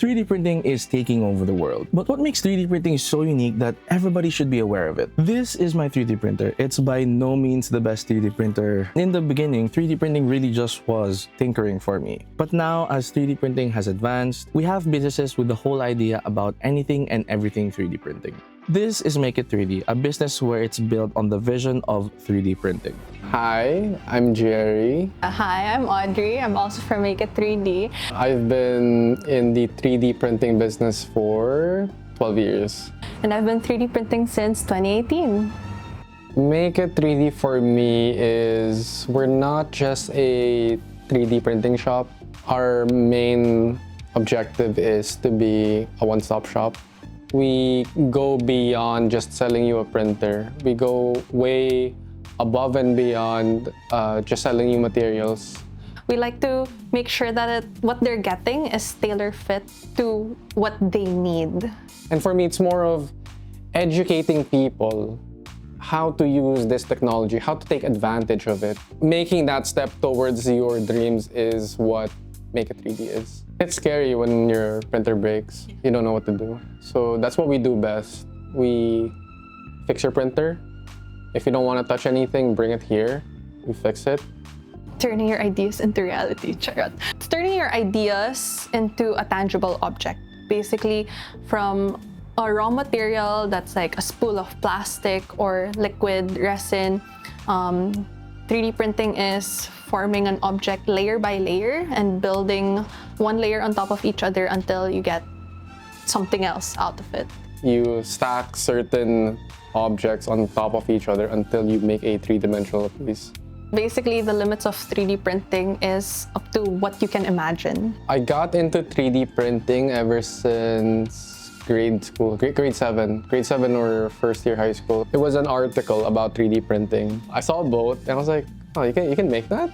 3D printing is taking over the world. But what makes 3D printing so unique that everybody should be aware of it? This is my 3D printer. It's by no means the best 3D printer. In the beginning, 3D printing really just was tinkering for me. But now, as 3D printing has advanced, we have businesses with the whole idea about anything and everything 3D printing. This is Make It 3D, a business where it's built on the vision of 3D printing. Hi, I'm Jerry. Hi, I'm Audrey. I'm also from Make It 3D. I've been in the 3D printing business for 12 years. And I've been 3D printing since 2018. Make It 3D for me is, we're not just a 3D printing shop. Our main objective is to be a one-stop shop. We go beyond just selling you a printer. We go way above and beyond just selling you materials. We like to make sure that what they're getting is tailor-fit to what they need. And for me, it's more of educating people how to use this technology, how to take advantage of it. Making that step towards your dreams is what Make It 3D is. It's scary when your printer breaks. You don't know what to do. So that's what we do best. We fix your printer. If you don't want to touch anything, bring it here. We fix it. Turning your ideas into reality. Charot. It's turning your ideas into a tangible object. Basically, from a raw material that's like a spool of plastic or liquid resin, 3D printing is forming an object layer by layer and building one layer on top of each other until you get something else out of it. You stack certain objects on top of each other until you make a three-dimensional piece. Basically, the limits of 3D printing is up to what you can imagine. I got into 3D printing ever since grade 7 or first year high school. It was an article about 3D printing. I saw both and I was like, oh, you can make that?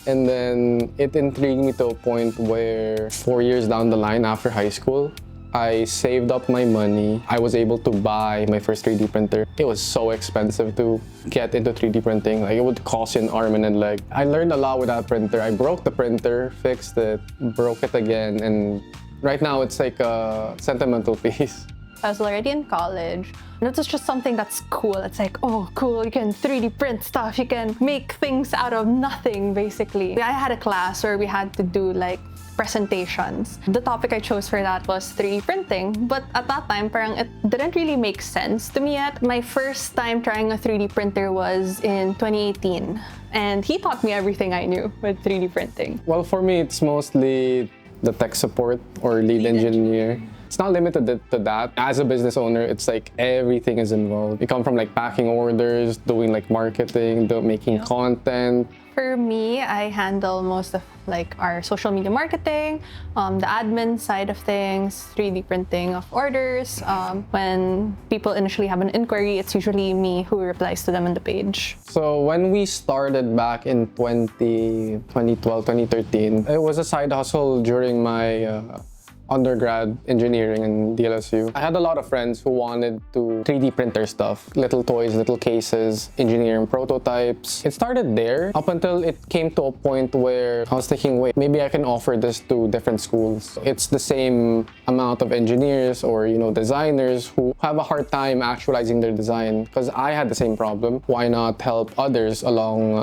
And then it intrigued me to a point where 4 years down the line after high school, I saved up my money. I was able to buy my first 3D printer. It was so expensive to get into 3D printing. Like, it would cost you an arm and a leg. I learned a lot with that printer. I broke the printer, fixed it, broke it again, and right now it's like a sentimental piece. I was already in college, and it was just something that's cool. It's like, oh, cool, you can 3D print stuff. You can make things out of nothing, basically. I had a class where we had to do like presentations. The topic I chose for that was 3D printing, but at that time, parang it didn't really make sense to me yet. My first time trying a 3D printer was in 2018, and he taught me everything I knew with 3D printing. Well, for me, it's mostly the tech support or lead engineer. It's not limited to that. As a business owner, it's like everything is involved. You come from like packing orders, doing like marketing, making content. For me, I handle most of like our social media marketing, the admin side of things, 3D printing of orders. When people initially have an inquiry, it's usually me who replies to them on the page. So when we started back in 2012, 2013, it was a side hustle during my undergrad engineering in DLSU. I had a lot of friends who wanted to 3D printer stuff, little toys, little cases, engineering prototypes. It started there up until it came to a point where I was thinking, wait, maybe I can offer this to different schools. It's the same amount of engineers or, designers who have a hard time actualizing their design, because I had the same problem. Why not help others along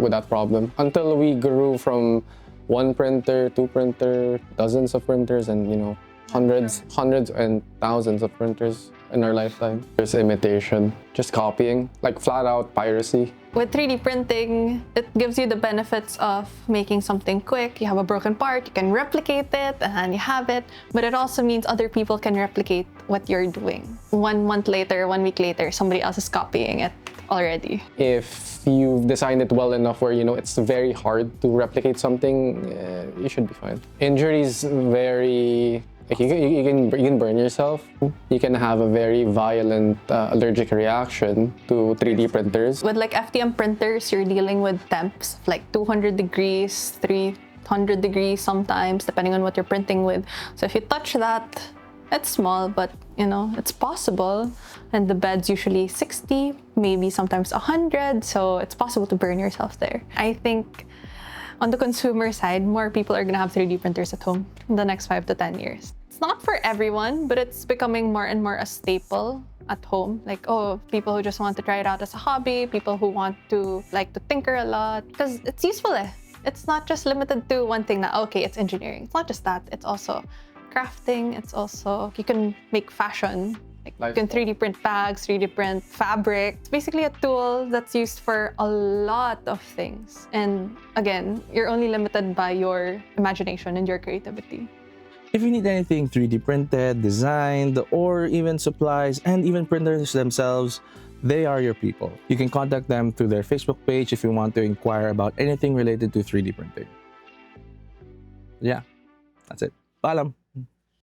with that problem? Until we grew from one printer, two printer, dozens of printers, and hundreds and thousands of printers in our lifetime. There's imitation, just copying, like flat out piracy. With 3D printing, it gives you the benefits of making something quick. You have a broken part, you can replicate it, and then you have it. But it also means other people can replicate what you're doing. 1 month later, 1 week later, somebody else is copying it already. If you've designed it well enough where it's very hard to replicate something, you should be fine. Injuries vary. Like you can burn yourself. You can have a very violent allergic reaction to 3D printers. With like FDM printers, you're dealing with temps of like 200 degrees, 300 degrees sometimes, depending on what you're printing with. So if you touch that, it's small, but it's possible. And the bed's usually 60, maybe sometimes 100, so it's possible to burn yourself there. I think on the consumer side, more people are gonna have 3D printers at home in the next 5 to 10 years. It's not for everyone, but it's becoming more and more a staple at home. Like, oh, people who just want to try it out as a hobby, people who want to like to tinker a lot, because it's useful. It's not just limited to one thing. That okay, it's engineering. It's not just that. It's also crafting. It's also you can make fashion. Like you can 3D print bags, 3D print fabric. It's basically a tool that's used for a lot of things. And again, you're only limited by your imagination and your creativity. If you need anything 3D printed, designed, or even supplies and even printers themselves, they are your people. You can contact them through their Facebook page if you want to inquire about anything related to 3D printing. Yeah, that's it. Paalam!